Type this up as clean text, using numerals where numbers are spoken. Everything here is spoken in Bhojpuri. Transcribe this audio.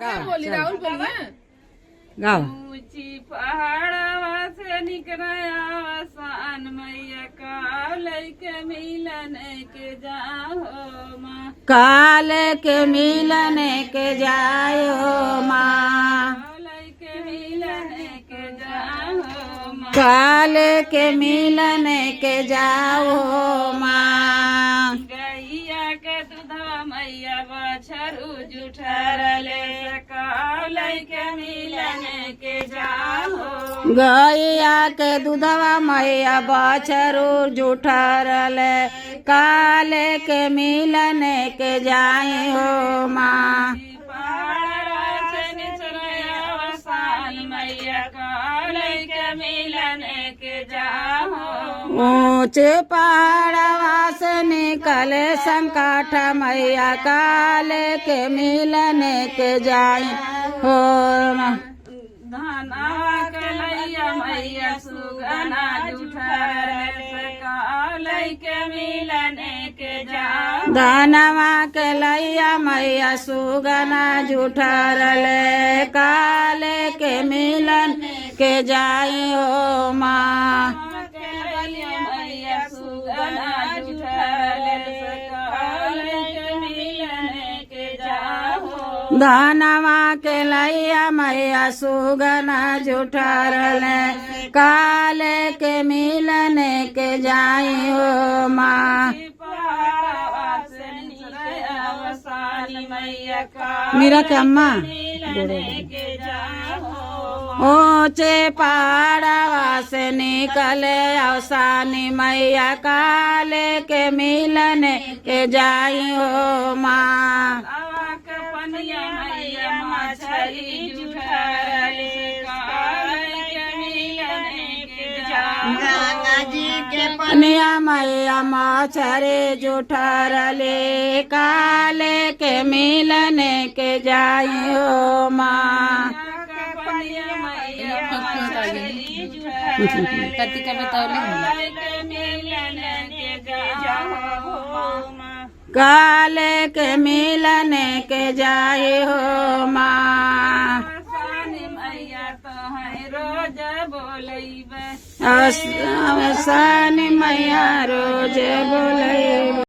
बोली राहुल बोलिए गाओ। ऊंची पहाड़वा से निकलया आसान मैया काल के मिलन के जाओ माँ। काल के मिलन के जायो माँ। काल के मिलन के जाओ माँ। काल के मिलन के जाओ माँ। गैया के दूधवा मैया बछरू जुठरले काल के मिलन के जाओ। गैया के दूधवा मैया बछरू जुठरल काल के मिलन के जाए हो माँ। पहाड़वा से निचलया आसान मैया काल के मिलन के जाओ। ऊंचे पहाड़वा से निकले संकट मैया काल के मिलन के जाए हो माँ। धनवा के लैया मैया सुगना जुठरले काल के मिलन के जाओ। धनवा के लैया मैया सुगना जुठरल काल के मिलन के जाए हो माँ। के लैया मैया सुगना जुठरले काल के मिलन के जाओ। धनवा के लैया मैया सुगना जुठरल काल के मिलन के जाए हो माँ। पहाड़वा से निचलया आसान मैया काल मेरा क्या अम्मा मिलन के जाओ। ऊंचे पहाड़वा से निकले अवसानी मैया काल के मिलन के जाई हो माँ। लावा के पनिया मैया मछली जुठरले काल के मिलन के जाओ। पनिया मैया मछरे जुठरले काल के मिलन के जाई हो माँ। पनिया मैया मछली जुठरले काल के मिलन के जाओ माँ। काल के मिलन के जाए हो माँ। आसानी मैया तो है रोज बोलैबे। आसानी मैया रोज बोले